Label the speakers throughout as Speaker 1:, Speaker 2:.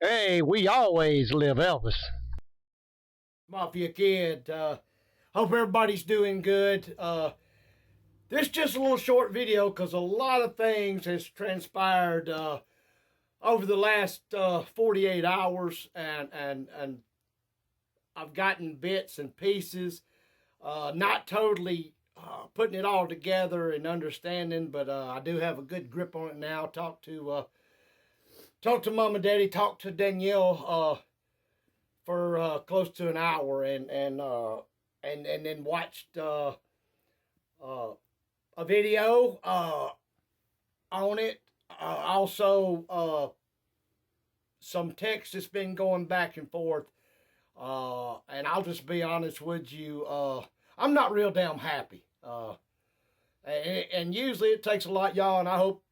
Speaker 1: Hey, we always live Elvis.
Speaker 2: Mafia Kid. Hope everybody's doing good. This is just a little short video because a lot of things has transpired over the last 48 hours, and I've gotten bits and pieces, not totally putting it all together and understanding, but I do have a good grip on it now. Talk to mom and daddy, talk to Danielle for close to an hour, and then watched uh, a video on it. Also, some text that's been going back and forth. And I'll just be honest with you. I'm not real damn happy. And usually it takes a lot, y'all. And I hope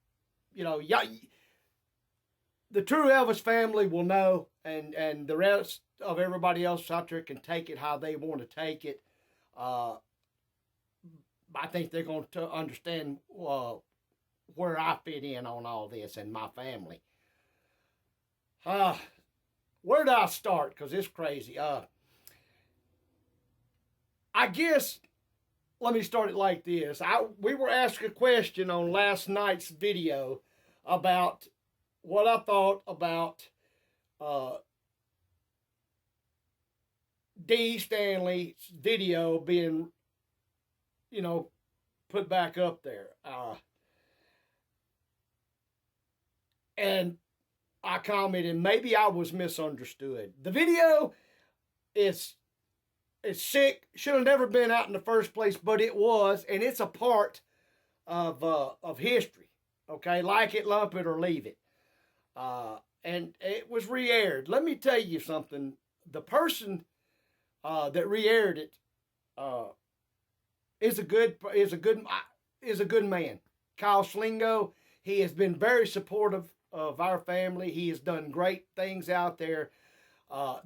Speaker 2: y'all, the true Elvis family will know, and the rest of everybody else out there can take it how they want to take it. I think they're going to understand where I fit in on all this and my family. Where do I start? Because it's crazy. I guess let me start it like this. We were asked a question on last night's video about what I thought about uh, D. Stanley's video being, put back up there. And I commented, maybe I was misunderstood. The video is sick. Should have never been out in the first place, but it was, and it's a part of history. Okay, like it, lump it, or leave it. And it was re-aired. Let me tell you something. The person that re-aired it uh, is a good man. Kyle Slingo. He has been very supportive of our family. He has done great things out there.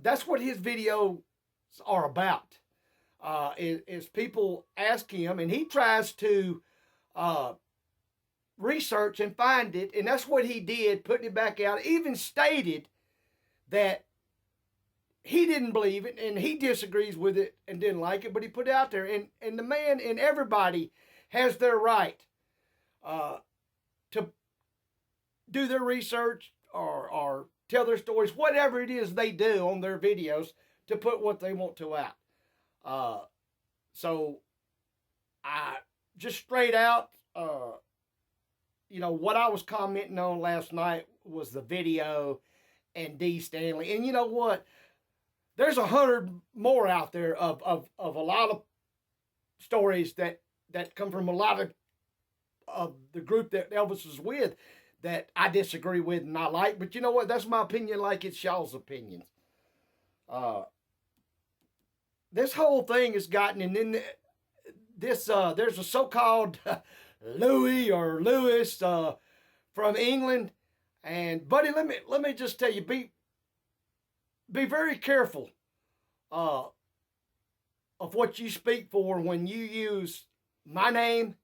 Speaker 2: That's what his videos are about. Is people ask him, and he tries to research and find it, and that's what he did, putting it back out. Even stated that he didn't believe it and he disagrees with it and didn't like it, but he put it out there. And the man and everybody has their right to do their research or tell their stories, whatever it is they do on their videos, to put what they want to out. So I just straight out, what I was commenting on last night was the video and D. Stanley. And you know what? There's 100 more out there of a lot of stories that come from a lot of the group that Elvis was with that I disagree with and I like. But you know what? That's my opinion, like it's y'all's opinions. This whole thing has gotten, and then there's a so-called Louis or Lewis from England, and buddy, let me just tell you, be very careful of what you speak for when you use my name,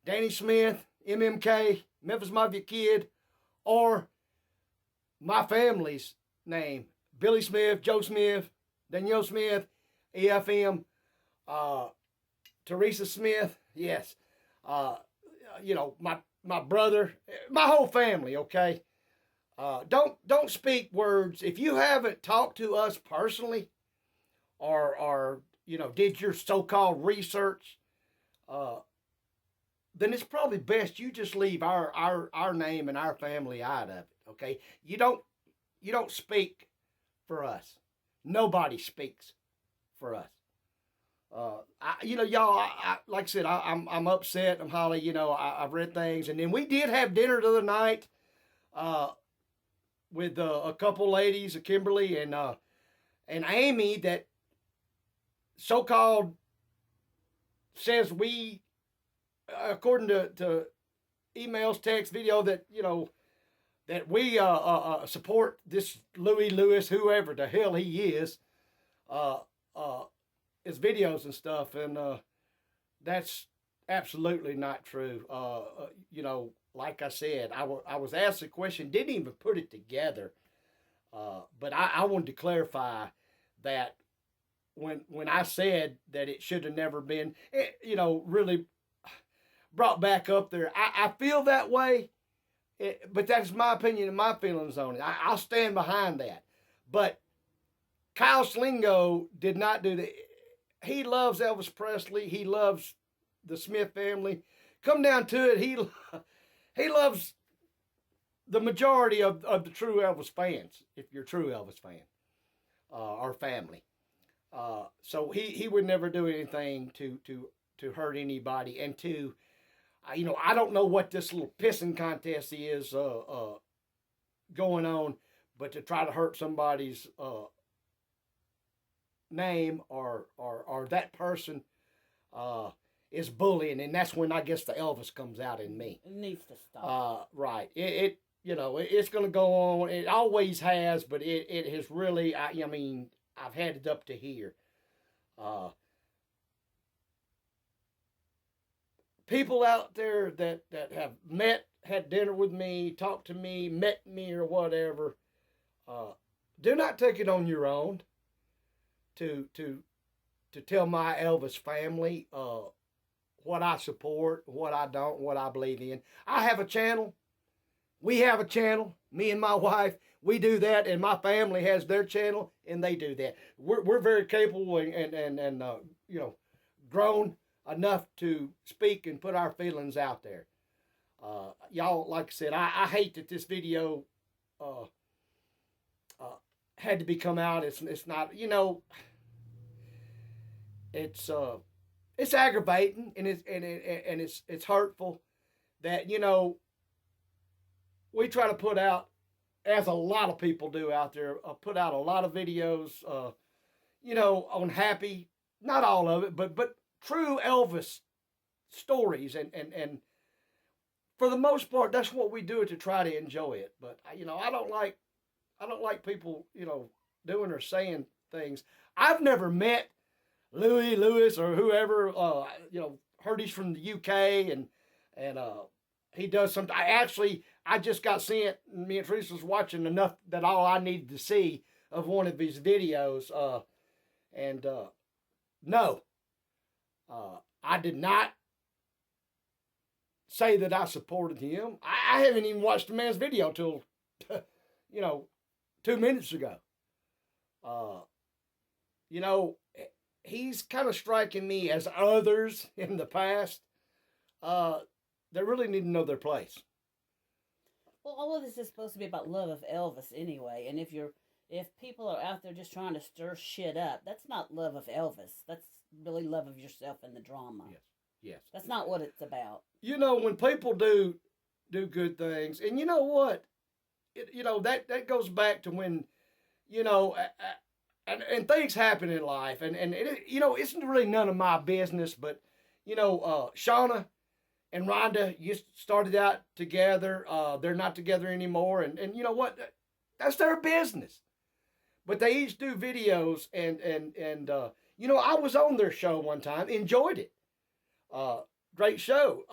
Speaker 2: Danny Smith, MMK, Memphismafiakid, or my family's name, Billy Smith, Joe Smith, Danielle Smith, EFM, Teresa Smith, yes, my brother, my whole family. Okay, don't speak words if you haven't talked to us personally, or did your so-called research. Then it's probably best you just leave our name and our family out of it. Okay, you don't speak for us. Nobody speaks for us. Y'all, like I said, I'm upset. I'm Holly. I've read things, and then we did have dinner the other night with a couple ladies, Kimberly and Amy, that so-called says we, according to emails, text, video, that that we support this Louis Lewis, whoever the hell he is, uh, uh, his videos and stuff, and that's absolutely not true. Like I said, I was asked the question, didn't even put it together. But I wanted to clarify that when I said that it should have never been, really brought back up there. I feel that way, but that's my opinion and my feelings on it. I'll stand behind that. But Kyle Slingo did not do that. He loves Elvis Presley. He loves the Smith family. Come down to it, he loves the majority of the true Elvis fans, if you're a true Elvis fan, or family. So he would never do anything to hurt anybody, and to, I don't know what this little pissing contest is going on, but to try to hurt somebody's name or that person is bullying, and that's when I guess the Elvis comes out in me.
Speaker 3: It needs to stop.
Speaker 2: Right. It's going to go on. It always has, but it has really. I've had it up to here. People out there that have had dinner with me, talked to me, met me, or whatever, do not take it on your own to tell my Elvis family what I support, what I don't, what I believe in. I have a channel. We have a channel. Me and my wife, we do that, and my family has their channel, and they do that. We're very capable and grown enough to speak and put our feelings out there. Y'all, like I said, I hate that this video had to be come out. It's not, it's aggravating, and it's hurtful that we try to put out, as a lot of people do out there, put out a lot of videos, on happy, not all of it, but true Elvis stories, and for the most part, that's what we do to try to enjoy it. But I don't like people doing or saying things. I've never met Lewis or whoever. Heard he's from the UK, and he does something. I just got sent. Me and Teresa was watching enough that all I needed to see of one of his videos. No, I did not say that I supported him. I haven't even watched the man's video till 2 minutes ago. He's kind of striking me as others in the past. They really need to know their place.
Speaker 3: Well, all of this is supposed to be about love of Elvis anyway, and if people are out there just trying to stir shit up, that's not love of Elvis. That's really love of yourself and the drama.
Speaker 2: Yes.
Speaker 3: That's not what it's about.
Speaker 2: When people do good things, and you know what, that goes back to when, and things happen in life, and it's really none of my business, but Shauna and Rhonda, you started out together. They're not together anymore, and you know what? That's their business. But they each do videos, and I was on their show one time, enjoyed it. Great show.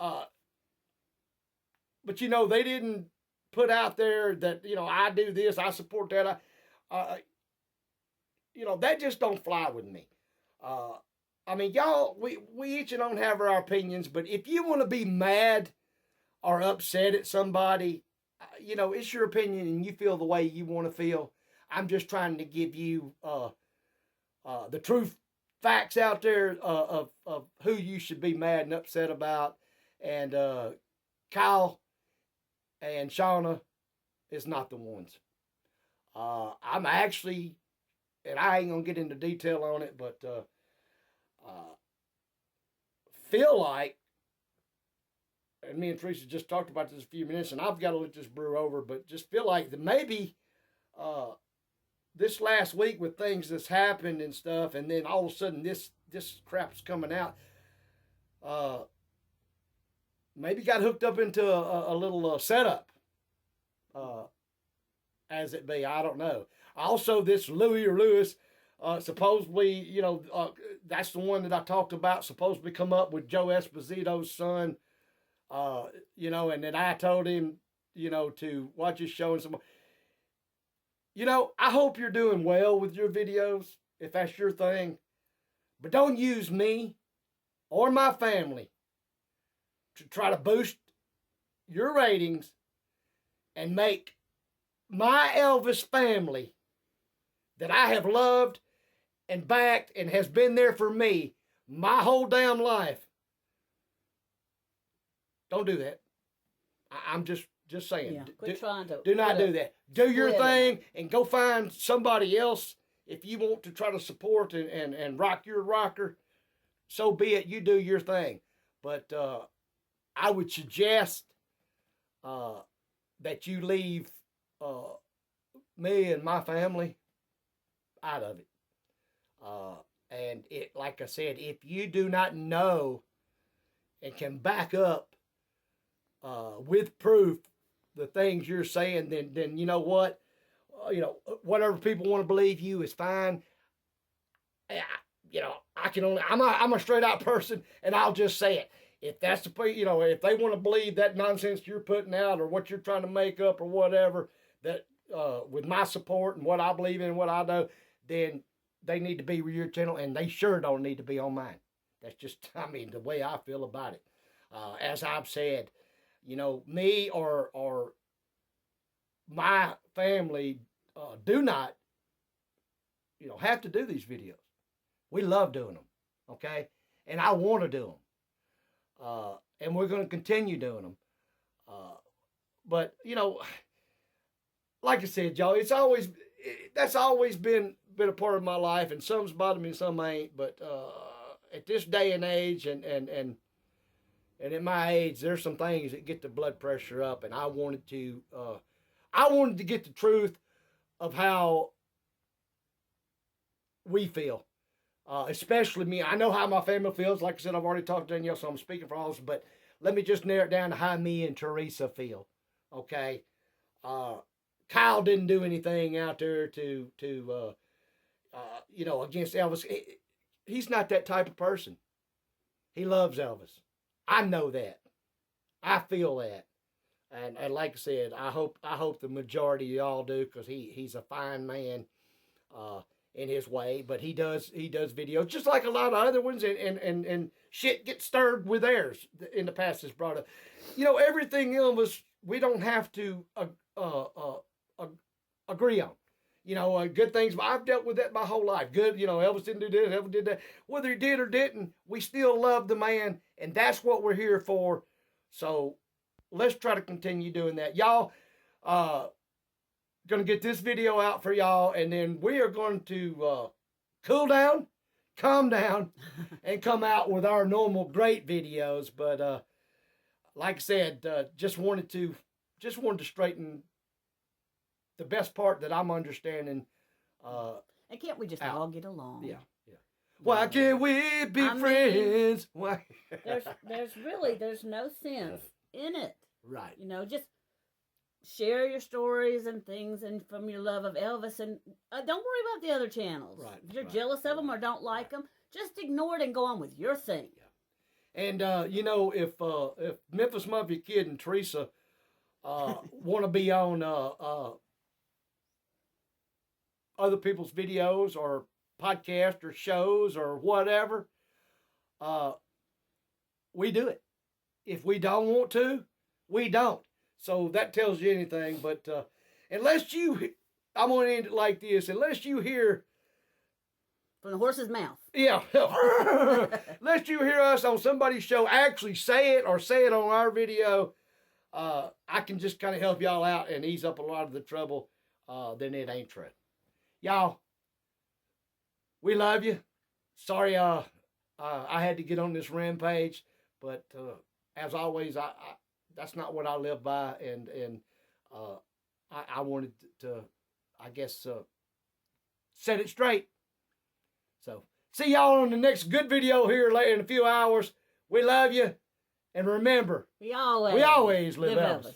Speaker 2: But they didn't put out there that I do this, I support that. That just don't fly with me. Y'all, we each don't have our opinions, but if you want to be mad or upset at somebody, it's your opinion and you feel the way you want to feel. I'm just trying to give you the truth, facts out there of who you should be mad and upset about. And Kyle and Shauna is not the ones. I'm actually, and I ain't going to get into detail on it, but feel like, and me and Teresa just talked about this a few minutes, and I've got to let this brew over, but just feel like that maybe this last week with things that's happened and stuff, and then all of a sudden this crap's coming out, maybe got hooked up into a little setup, as it be. I don't know. Also, this Lewis, supposedly, that's the one that I talked about, supposedly come up with Joe Esposito's son, and then I told him, to watch his show and some. You know, I hope you're doing well with your videos, if that's your thing. But don't use me or my family to try to boost your ratings and make my Elvis family that I have loved and backed and has been there for me my whole damn life. Don't do that. I'm just saying.
Speaker 3: Yeah, quit trying to.
Speaker 2: Do not do that. Do your
Speaker 3: split
Speaker 2: thing and go find somebody else if you want to try to support and rock your rocker. So be it. You do your thing. But I would suggest that you leave me and my family out of it. And it, like I said, if you do not know and can back up with proof the things you're saying, then you know what, whatever people want to believe you is fine. I'm a straight out person, and I'll just say it. If that's the, if they want to believe that nonsense you're putting out or what you're trying to make up or whatever, that with my support and what I believe in and what I know, then they need to be with your channel, and they sure don't need to be on mine. That's just, the way I feel about it. As I've said, me or my family do not, have to do these videos. We love doing them, okay? And I want to do them. And we're going to continue doing them. But, like I said, y'all, that's always been a part of my life, and some's bothered me and some ain't. But at this day and age and at my age, there's some things that get the blood pressure up, and I wanted to get the truth of how we feel. Especially me. I know how my family feels. Like I said, I've already talked to Danielle, so I'm speaking for all of us. But let me just narrow it down to how me and Teresa feel. Okay? Kyle didn't do anything out there to against Elvis. He's not that type of person. He loves Elvis. I know that. I feel that. And like I said, I hope the majority of y'all do, because he's a fine man. In his way, but he does videos just like a lot of other ones, and shit gets stirred with theirs in the past is brought up. Everything Elvis, we don't have to agree on. Good things. I've dealt with that my whole life. Good, Elvis didn't do this, Elvis did that. Whether he did or didn't, we still love the man, and that's what we're here for. So let's try to continue doing that, y'all. Going to get this video out for y'all, and then we are going to cool down, calm down, and come out with our normal great videos. But like I said, just wanted to straighten the best part that I'm understanding.
Speaker 3: And can't we just all get along?
Speaker 2: Yeah. Why can't we be friends? Why?
Speaker 3: there's no sense in it.
Speaker 2: Right.
Speaker 3: Just share your stories and things and from your love of Elvis, and don't worry about the other channels.
Speaker 2: Right,
Speaker 3: if you're jealous of them or don't like them, just ignore it and go on with your thing.
Speaker 2: Yeah. And if Memphismafiakid and Teresa want to be on other people's videos or podcasts or shows or whatever, we do it. If we don't want to, we don't. So that tells you anything. But I'm going to end it like this. Unless you hear
Speaker 3: from the horse's mouth.
Speaker 2: Yeah. Unless you hear us on somebody's show actually say it or say it on our video, I can just kind of help y'all out and ease up a lot of the trouble. Then it ain't true. Y'all, we love you. Sorry I had to get on this rampage. But as always, that's not what I live by, and I wanted to, I guess, set it straight. So, see y'all on the next good video here later in a few hours. We love you, and remember,
Speaker 3: we always
Speaker 2: live Elvis.